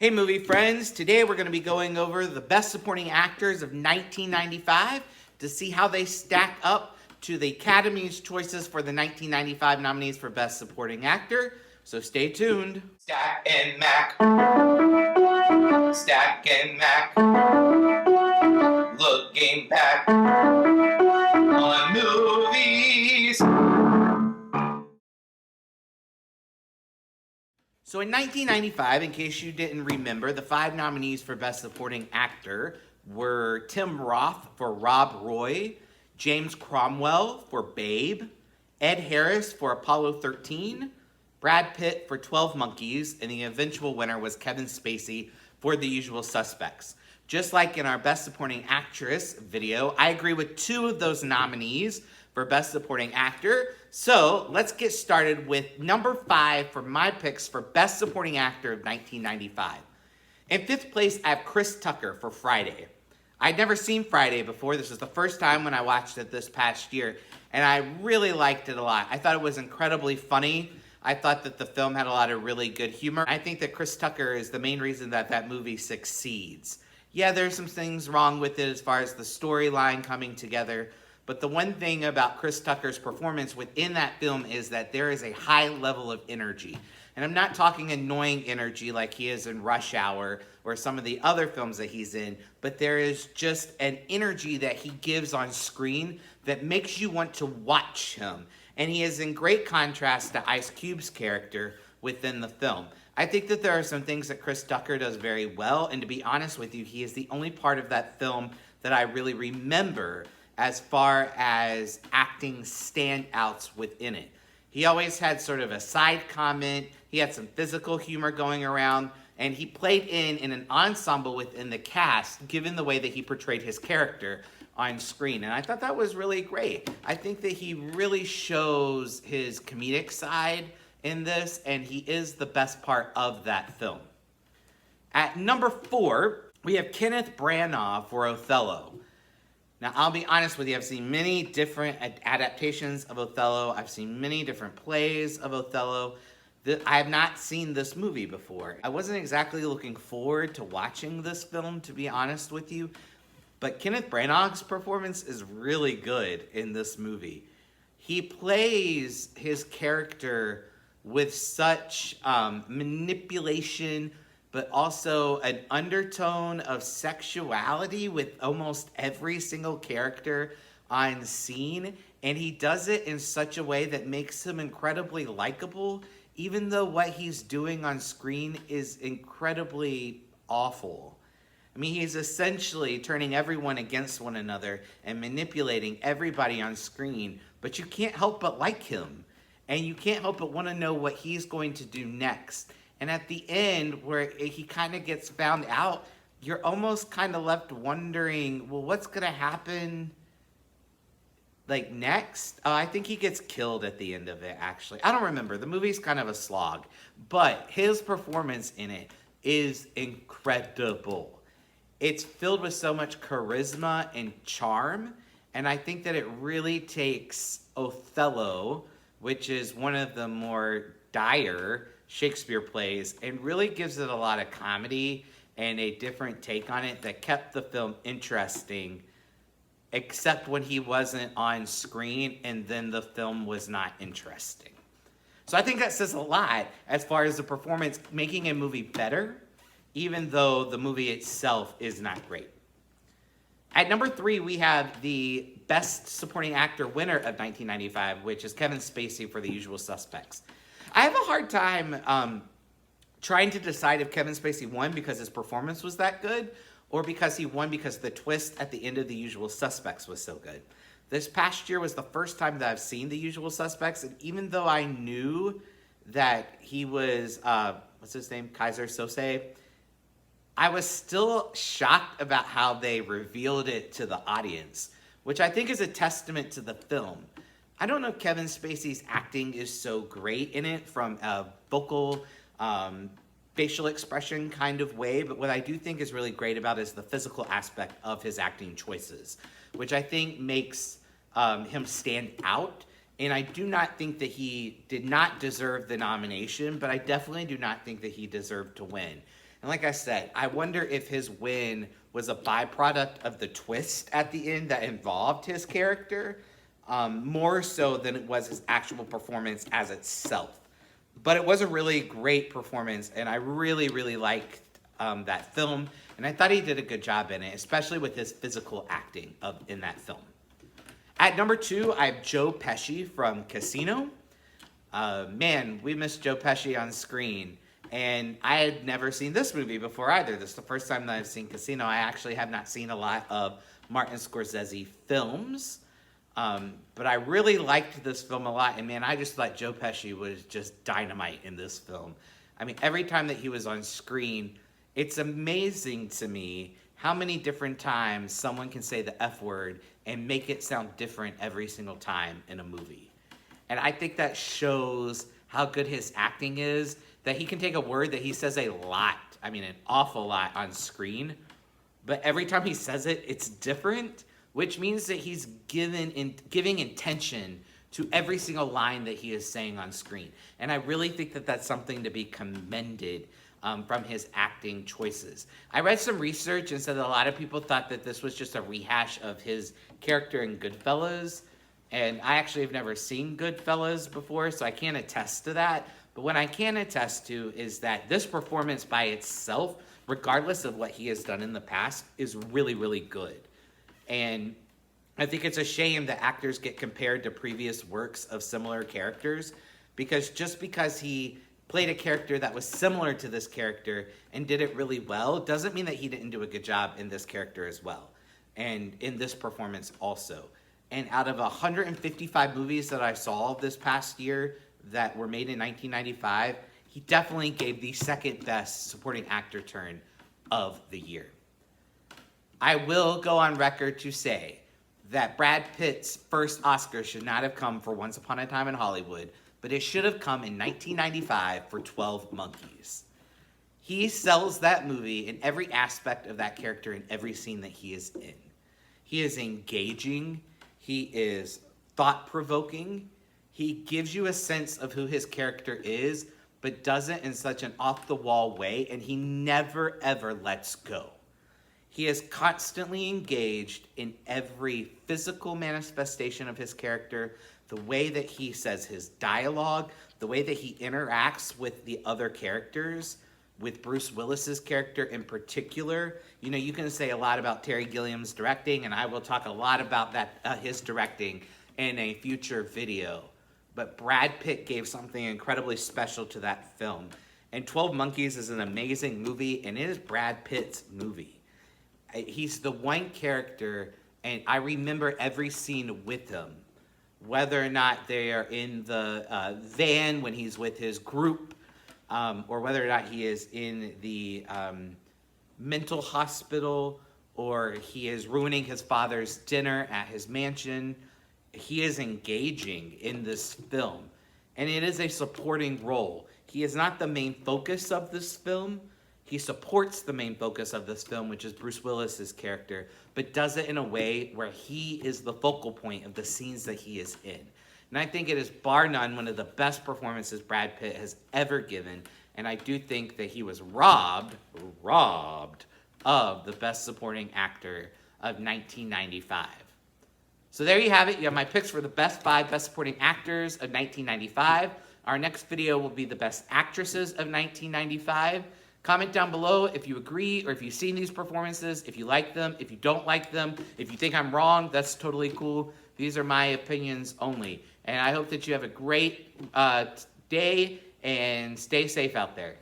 Hey movie friends, today we're going to be going over the best supporting actors of 1995 to see how they stack up to the Academy's choices for the 1995 nominees for best supporting actor. So stay tuned. Stack and Mac. Stack and Mac. Look game pack on movies. So in 1995, in case you didn't remember, the 5 nominees for Best Supporting Actor were Tim Roth for Rob Roy, James Cromwell for Babe, Ed Harris for Apollo 13, Brad Pitt for 12 Monkeys, and the eventual winner was Kevin Spacey for The Usual Suspects. Just like in our Best Supporting Actress video, I agree with 2 of those nominees for Best Supporting Actor. So let's get started with number 5 for my picks for Best Supporting Actor of 1995. In 5th place, I have Chris Tucker for Friday. I'd never seen Friday before. This was the first time when I watched it this past year, and I really liked it a lot. I thought it was incredibly funny. I thought that the film had a lot of really good humor. I think that Chris Tucker is the main reason that that movie succeeds. Yeah, there's some things wrong with it as far as the storyline coming together, but the one thing about Chris Tucker's performance within that film is that there is a high level of energy. And I'm not talking annoying energy like he is in Rush Hour or some of the other films that he's in, but there is just an energy that he gives on screen that makes you want to watch him. And he is in great contrast to Ice Cube's character within the film. I think that there are some things that Chris Tucker does very well, and to be honest with you, he is the only part of that film that I really remember as far as acting standouts within it. He always had sort of a side comment, he had some physical humor going around, and he played in an ensemble within the cast, given the way that he portrayed his character on screen. And I thought that was really great. I think that he really shows his comedic side in this, and he is the best part of that film. At number 4, we have Kenneth Branagh for Othello. Now, I'll be honest with you, I've seen many different adaptations of Othello. I've seen many different plays of Othello. I have not seen this movie before. I wasn't exactly looking forward to watching this film, to be honest with you, but Kenneth Branagh's performance is really good in this movie. He plays his character with such manipulation, but also an undertone of sexuality with almost every single character on scene. And he does it in such a way that makes him incredibly likable, even though what he's doing on screen is incredibly awful. I mean, he's essentially turning everyone against one another and manipulating everybody on screen, but you can't help but like him. And you can't help but want to know what he's going to do next. And at the end, where he kind of gets found out, you're almost kind of left wondering, well, what's going to happen, like, next? I think he gets killed at the end of it, actually. I don't remember. The movie's kind of a slog. But his performance in it is incredible. It's filled with so much charisma and charm. And I think that it really takes Othello, which is one of the more dire Shakespeare plays, and really gives it a lot of comedy and a different take on it that kept the film interesting, except when he wasn't on screen and then the film was not interesting. So I think that says a lot as far as the performance making a movie better, even though the movie itself is not great. At number 3, we have the Best Supporting Actor winner of 1995, which is Kevin Spacey for The Usual Suspects. I have a hard time trying to decide if Kevin Spacey won because his performance was that good, or because he won because the twist at the end of The Usual Suspects was so good. This past year was the first time that I've seen The Usual Suspects, and even though I knew that he was, what's his name, Kaiser Sose, I was still shocked about how they revealed it to the audience, which I think is a testament to the film. I don't know if Kevin Spacey's acting is so great in it from a vocal, facial expression kind of way, but what I do think is really great about it is the physical aspect of his acting choices, which I think makes him stand out. And I do not think that he did not deserve the nomination, but I definitely do not think that he deserved to win. And like I said, I wonder if his win was a byproduct of the twist at the end that involved his character, more so than it was his actual performance as itself. But it was a really great performance, and I really, really liked that film. And I thought he did a good job in it, especially with his physical acting in that film. At number 2, I have Joe Pesci from Casino. Man, we missed Joe Pesci on screen. And I had never seen this movie before either. This is the first time that I've seen Casino. I actually have not seen a lot of Martin Scorsese films. But I really liked this film a lot. And man, I just thought Joe Pesci was just dynamite in this film. I mean, every time that he was on screen, it's amazing to me how many different times someone can say the F word and make it sound different every single time in a movie. And I think that shows how good his acting is, that he can take a word that he says a lot, I mean an awful lot on screen, but every time he says it, it's different, which means that he's giving intention to every single line that he is saying on screen. And I really think that that's something to be commended from his acting choices. I read some research and said that a lot of people thought that this was just a rehash of his character in Goodfellas, and I actually have never seen Goodfellas before, so I can't attest to that. But what I can attest to is that this performance by itself, regardless of what he has done in the past, is really, really good. And I think it's a shame that actors get compared to previous works of similar characters, because just because he played a character that was similar to this character and did it really well doesn't mean that he didn't do a good job in this character as well, and in this performance also. And out of 155 movies that I saw this past year that were made in 1995, he definitely gave the second best supporting actor turn of the year. I will go on record to say that Brad Pitt's first Oscar should not have come for Once Upon a Time in Hollywood, but it should have come in 1995 for 12 Monkeys. He sells that movie in every aspect of that character in every scene that he is in. He is engaging. He is thought-provoking. He gives you a sense of who his character is, but does it in such an off-the-wall way, and he never, ever lets go. He is constantly engaged in every physical manifestation of his character, the way that he says his dialogue, the way that he interacts with the other characters, with Bruce Willis's character in particular. You know, you can say a lot about Terry Gilliam's directing, and I will talk a lot about his directing in a future video. But Brad Pitt gave something incredibly special to that film. And 12 Monkeys is an amazing movie, and it is Brad Pitt's movie. He's the one character, and I remember every scene with him, whether or not they are in the van when he's with his group, or whether or not he is in the mental hospital, or he is ruining his father's dinner at his mansion. He is engaging in this film, and it is a supporting role. He is not the main focus of this film. He supports the main focus of this film, which is Bruce Willis's character, but does it in a way where he is the focal point of the scenes that he is in. And I think it is bar none one of the best performances Brad Pitt has ever given, and I do think that he was robbed of the Best Supporting Actor of 1995. So there you have it. You have my picks for the best 5 Best Supporting Actors of 1995. Our next video will be the Best Actresses of 1995. Comment down below if you agree or if you've seen these performances, if you like them, if you don't like them, if you think I'm wrong, that's totally cool. These are my opinions only. And I hope that you have a great day and stay safe out there.